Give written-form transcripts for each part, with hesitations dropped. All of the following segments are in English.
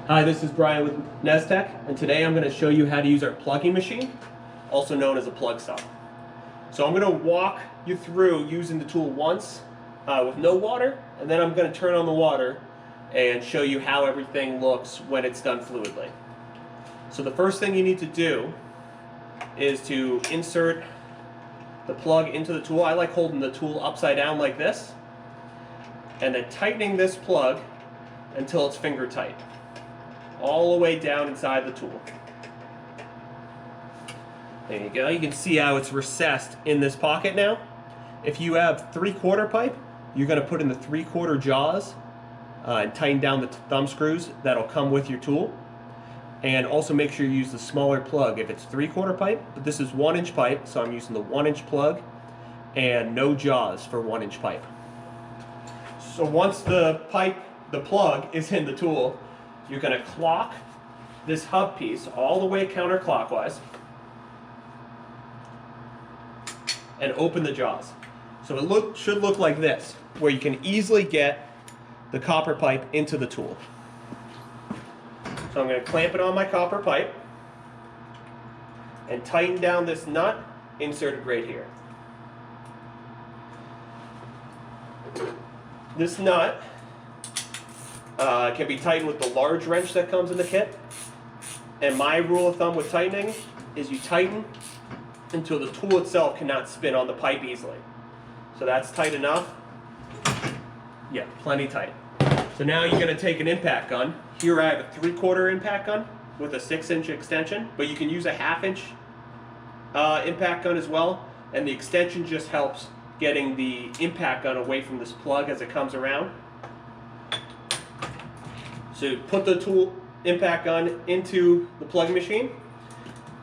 Hi, this is Brian with Niez, and today I'm going to show you how to use our plugging machine, also known as a plug stop. So I'm going to walk you through using the tool once with no water, and then I'm going to turn on the water and show you how everything looks when it's done fluidly. So the first thing you need to do is to insert the plug into the tool. I like holding the tool upside down like this, and then tightening this plug until it's finger tight, all the way down inside the tool. There you go. You can see how it's recessed in this pocket now. If you have 3/4 pipe, you're going to put in the 3/4 jaws and tighten down the thumb screws that'll come with your tool. And also make sure you use the smaller plug if it's 3/4 pipe, but this is 1-inch pipe, so I'm using the 1-inch plug and no jaws for 1-inch pipe. So once the plug is in the tool, you're going to clock this hub piece all the way counterclockwise and open the jaws. So it should look like this, where you can easily get the copper pipe into the tool. So I'm going to clamp it on my copper pipe and tighten down this nut inserted right here. This nut can be tightened with the large wrench that comes in the kit. And my rule of thumb with tightening is you tighten until the tool itself cannot spin on the pipe easily. So that's tight enough. Yeah, plenty tight. So now you're going to take an impact gun. Here I have a 3/4 impact gun with a 6-inch extension, but you can use a 1/2-inch impact gun as well. And the extension just helps getting the impact gun away from this plug as it comes around. So put the tool impact gun into the plug machine,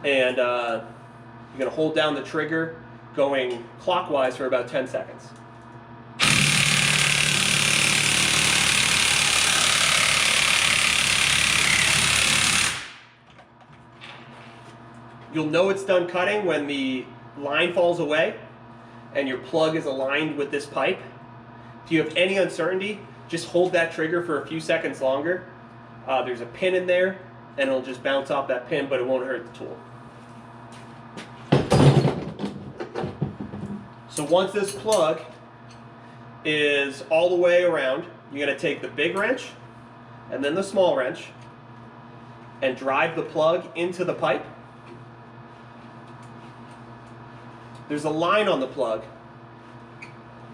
and you're going to hold down the trigger going clockwise for about 10 seconds. You'll know it's done cutting when the line falls away and your plug is aligned with this pipe. If you have any uncertainty, just hold that trigger for a few seconds longer. There's a pin in there, and it'll just bounce off that pin, but it won't hurt the tool. So once this plug is all the way around, you're going to take the big wrench and then the small wrench and drive the plug into the pipe. There's a line on the plug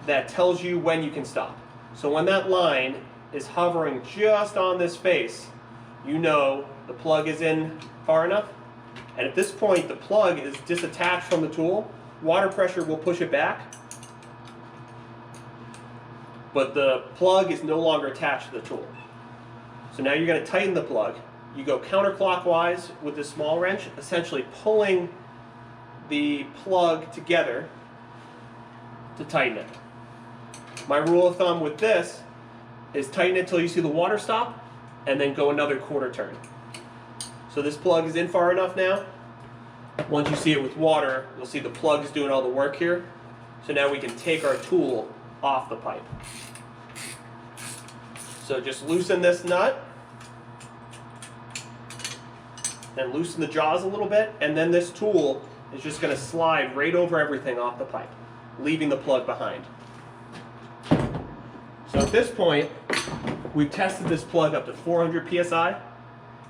that tells you when you can stop. So when that line is hovering just on this face, you know the plug is in far enough. And at this point, the plug is disattached from the tool. Water pressure will push it back, but the plug is no longer attached to the tool. So now you're going to tighten the plug. You go counterclockwise with the small wrench, essentially pulling the plug together to tighten it. My rule of thumb with this is tighten it till you see the water stop, and then go another 1/4 turn. So this plug is in far enough now. Once you see it with water, you'll see the plug is doing all the work here. So now we can take our tool off the pipe. So just loosen this nut and loosen the jaws a little bit, and then this tool is just going to slide right over everything off the pipe, leaving the plug behind. So at this point, we've tested this plug up to 400 psi,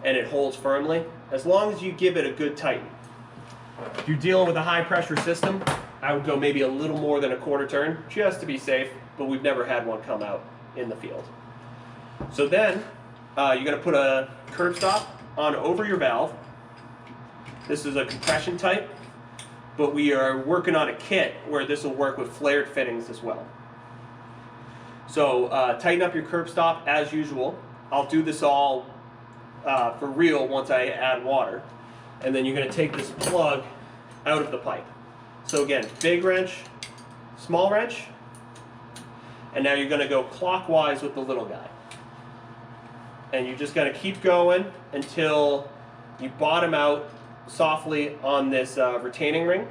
and it holds firmly, as long as you give it a good tighten. If you're dealing with a high pressure system, I would go maybe a little more than a 1/4 turn, just to be safe, but we've never had one come out in the field. So then, you're going to put a curb stop on over your valve. This is a compression type, but we are working on a kit where this will work with flared fittings as well. So tighten up your curb stop as usual. I'll do this all for real once I add water. And then you're going to take this plug out of the pipe. So again, big wrench, small wrench, and now you're going to go clockwise with the little guy. And you're just going to keep going until you bottom out softly on this retaining ring.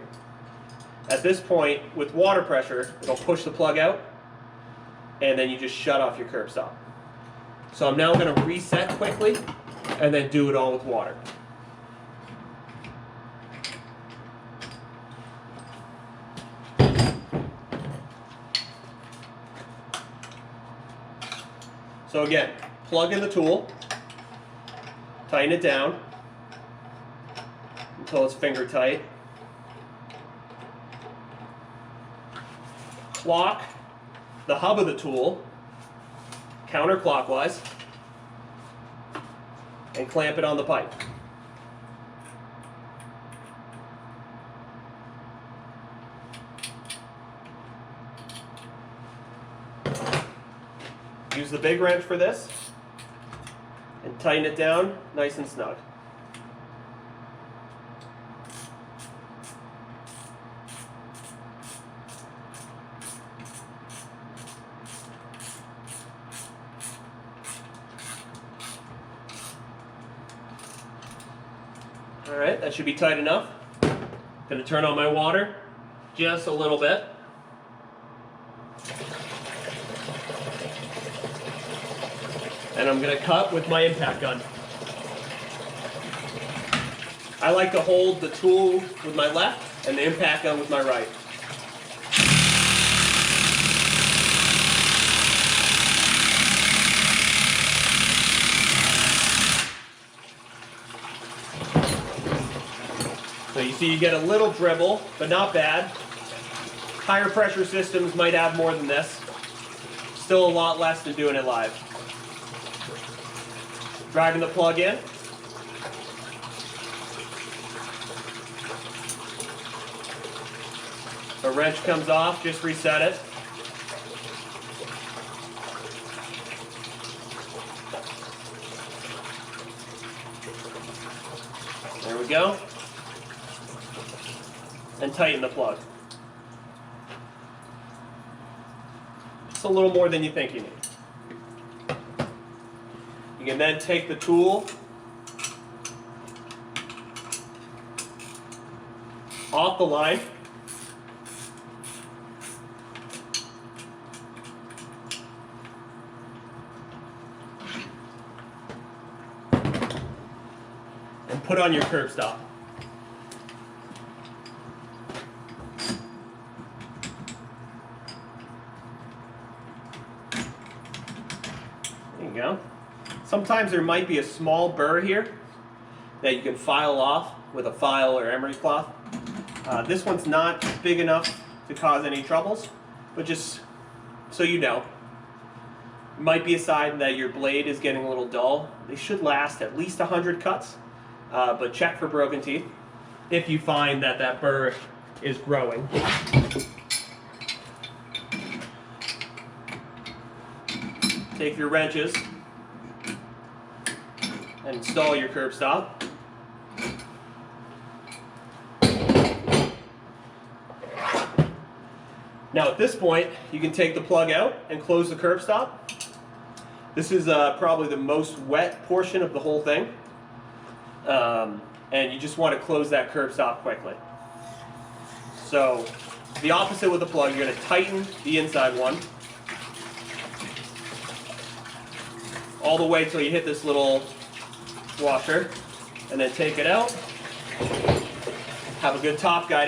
At this point, with water pressure, it'll push the plug out, and then you just shut off your curb stop. So I'm now going to reset quickly and then do it all with water. So again, plug in the tool, tighten it down until it's finger tight. Lock the hub of the tool counterclockwise and clamp it on the pipe. Use the big wrench for this and tighten it down nice and snug. All right, that should be tight enough. Gonna turn on my water just a little bit. And I'm going to cut with my impact gun. I like to hold the tool with my left and the impact gun with my right. So you see you get a little dribble, but not bad. Higher pressure systems might add more than this. Still a lot less than doing it live. Driving the plug in. The wrench comes off, just reset it. There we go. And tighten the plug. It's a little more than you think you need. You can then take the tool off the line. And put on your curb stop. There you go. Sometimes there might be a small burr here that you can file off with a file or emery cloth. This one's not big enough to cause any troubles, but just so you know, it might be a sign that your blade is getting a little dull. They should last at least 100 cuts, but check for broken teeth if you find that that burr is growing. Take your wrenches and install your curb stop. Now at this point, you can take the plug out and close the curb stop. This is probably the most wet portion of the whole thing. And you just want to close that curb stop quickly. So the opposite with the plug, you're going to tighten the inside one all the way till you hit this little washer, and then take it out. Have a good top guide